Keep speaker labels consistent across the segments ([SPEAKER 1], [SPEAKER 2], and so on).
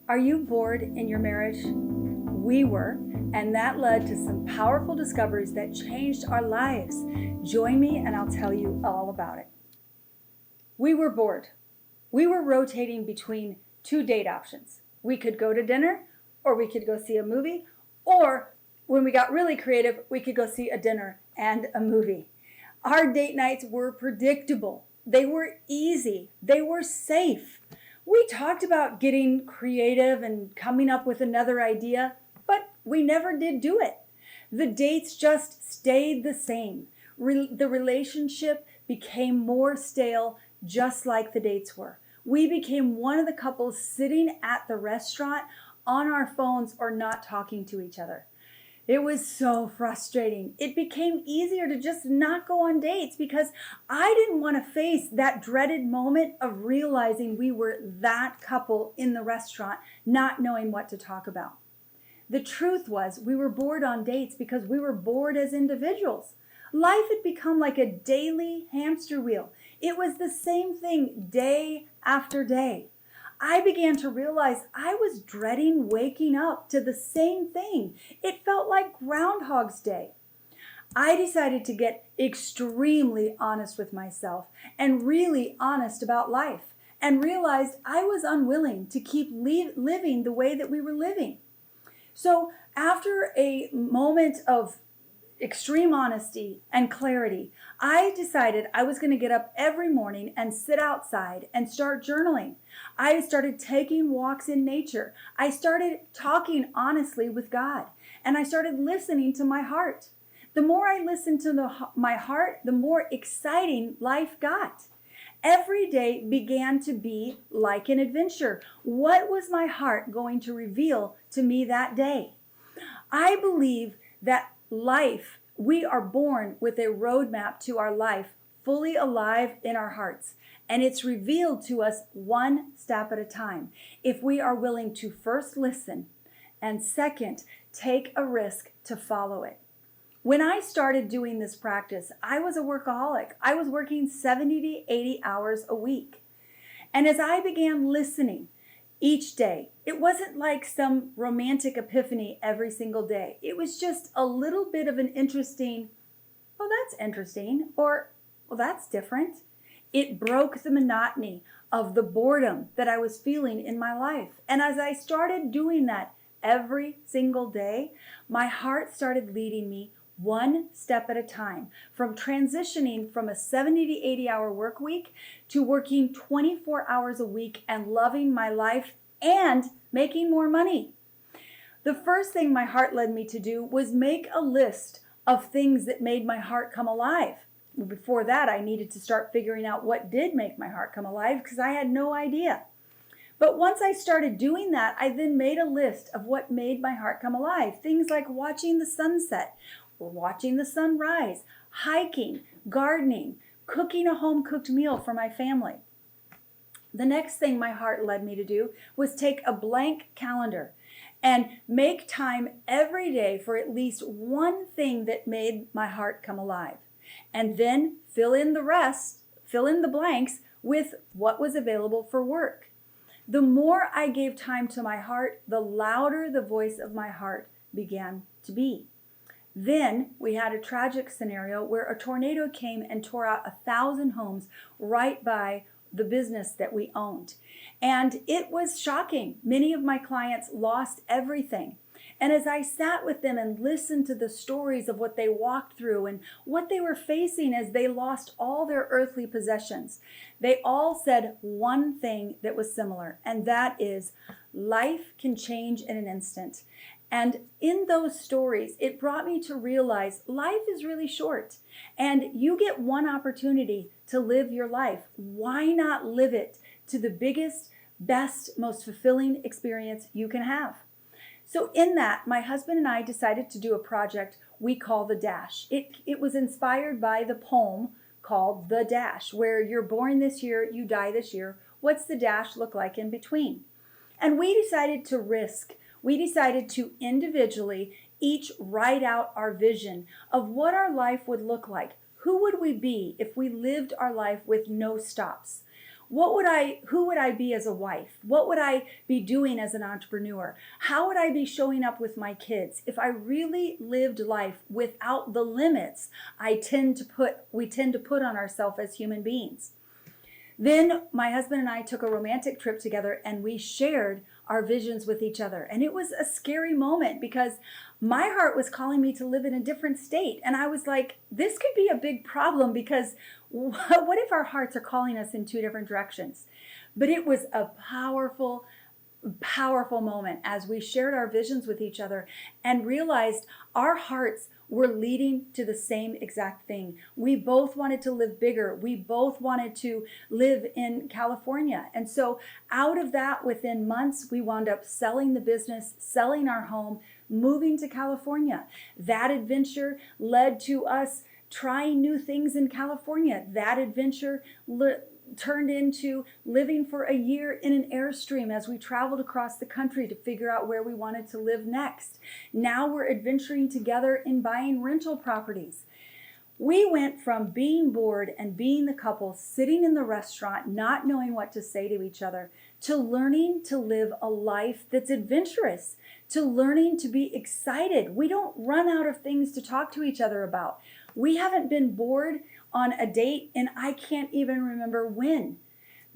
[SPEAKER 1] Are you bored in your marriage? We were, and that led to some powerful discoveries that changed our lives. Join me and I'll tell you all about it. We were bored. We were rotating between two date options. We could go to dinner, or we could go see a movie, or when we got really creative, we could go see a dinner and a movie. Our date nights were predictable. They were easy. They were safe. We talked about getting creative and coming up with another idea, but we never did do it. The dates just stayed the same. The relationship became more stale, just like the dates were. We became one of the couples sitting at the restaurant on our phones or not talking to each other. It was so frustrating. It became easier to just not go on dates because I didn't want to face that dreaded moment of realizing we were that couple in the restaurant, not knowing what to talk about. The truth was, we were bored on dates because we were bored as individuals. Life had become like a daily hamster wheel. It was the same thing day after day. I began to realize I was dreading waking up to the same thing. It felt like Groundhog's Day. I decided to get extremely honest with myself and really honest about life, and realized I was unwilling to keep living the way that we were living. So after a moment of extreme honesty and clarity, I decided I was going to get up every morning and sit outside and start journaling. I started taking walks in nature. I started talking honestly with God, and I started listening to my heart. The more I listened to my heart, the more exciting life got. Every day began to be like an adventure. What was my heart going to reveal to me that day? I believe that life, we are born with a roadmap to our life, fully alive in our hearts. And it's revealed to us one step at a time. If we are willing to first listen, and second, take a risk to follow it. When I started doing this practice, I was a workaholic. I was working 70 to 80 hours a week. And as I began listening each day, it wasn't like some romantic epiphany every single day. It was just a little bit of an interesting, well, that's interesting, or, well, that's different. It broke the monotony of the boredom that I was feeling in my life. And as I started doing that every single day, my heart started leading me one step at a time, from transitioning from a 70 to 80 hour work week to working 24 hours a week and loving my life and making more money. The first thing my heart led me to do was make a list of things that made my heart come alive. Before that, I needed to start figuring out what did make my heart come alive because I had no idea. But once I started doing that, I then made a list of what made my heart come alive. Things like watching the sunset, or watching the sunrise, hiking, gardening, cooking a home-cooked meal for my family. The next thing my heart led me to do was take a blank calendar and make time every day for at least one thing that made my heart come alive. And then fill in the blanks with what was available for work. The more I gave time to my heart, the louder the voice of my heart began to be. Then we had a tragic scenario where a tornado came and tore out 1,000 homes right by the business that we owned. And it was shocking. Many of my clients lost everything. And as I sat with them and listened to the stories of what they walked through and what they were facing as they lost all their earthly possessions, they all said one thing that was similar, and that is, life can change in an instant. And in those stories, it brought me to realize life is really short, and you get one opportunity to live your life. Why not live it to the biggest, best, most fulfilling experience you can have? So in that, my husband and I decided to do a project we call The Dash. It was inspired by the poem called The Dash, where you're born this year, you die this year. What's the dash look like in between? And we decided to risk. We decided to individually each write out our vision of what our life would look like. Who would we be if we lived our life with no stops? Who would I be as a wife? What would I be doing as an entrepreneur? How would I be showing up with my kids if I really lived life without the limits we tend to put on ourselves as human beings? Then my husband and I took a romantic trip together and we shared our visions with each other. And it was a scary moment because my heart was calling me to live in a different state. And I was like, this could be a big problem because what if our hearts are calling us in two different directions? But it was a powerful moment as we shared our visions with each other and realized our hearts were leading to the same exact thing. We both wanted to live bigger. We both wanted to live in California. And so out of that, within months, we wound up selling the business, selling our home, moving to California. That adventure led to us trying new things in California. That adventure turned into living for a year in an Airstream as we traveled across the country to figure out where we wanted to live next. Now we're adventuring together in buying rental properties. We went from being bored and being the couple sitting in the restaurant, not knowing what to say to each other, to learning to live a life that's adventurous, to learning to be excited. We don't run out of things to talk to each other about. We haven't been bored on a date, and I can't even remember when,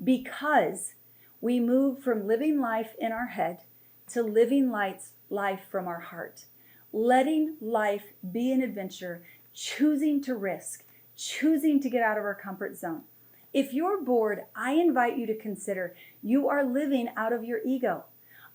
[SPEAKER 1] because we moved from living life in our head to living life from our heart, letting life be an adventure, choosing to risk, choosing to get out of our comfort zone. If you're bored, I invite you to consider you are living out of your ego.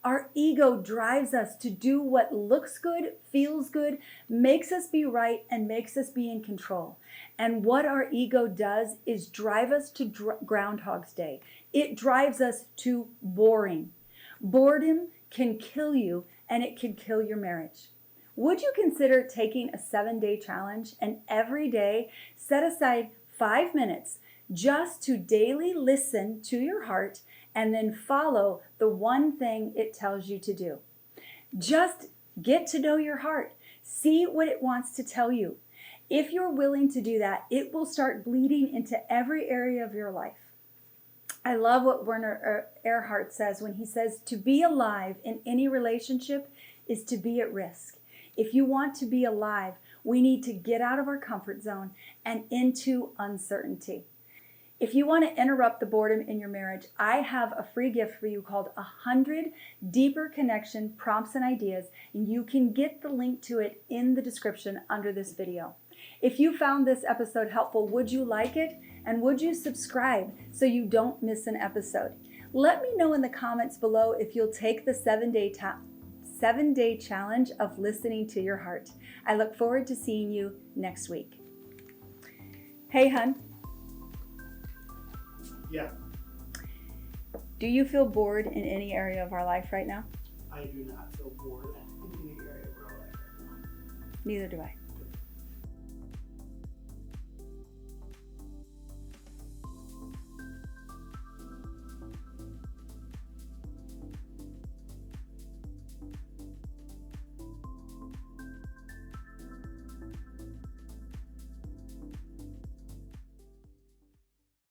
[SPEAKER 1] Our ego drives us to do what looks good, feels good, makes us be right, and makes us be in control. And what our ego does is drive us to Groundhog's Day. It drives us to boring. Boredom can kill you, and it can kill your marriage. Would you consider taking a 7-day challenge and every day set aside 5 minutes just to daily listen to your heart and then follow the one thing it tells you to do? Just get to know your heart. See what it wants to tell you. If you're willing to do that, it will start bleeding into every area of your life. I love what Werner Erhard says when he says to be alive in any relationship is to be at risk. If you want to be alive, we need to get out of our comfort zone and into uncertainty. If you want to interrupt the boredom in your marriage, I have a free gift for you called 100 Deeper Connection Prompts and Ideas, and you can get the link to it in the description under this video. If you found this episode helpful, would you like it? And would you subscribe so you don't miss an episode? Let me know in the comments below if you'll take the 7-day challenge of listening to your heart. I look forward to seeing you next week. Hey, hun.
[SPEAKER 2] Yeah,
[SPEAKER 1] Do you feel bored in any area of our life right now?
[SPEAKER 2] I do not feel bored in any area of our life right now.
[SPEAKER 1] Neither do I.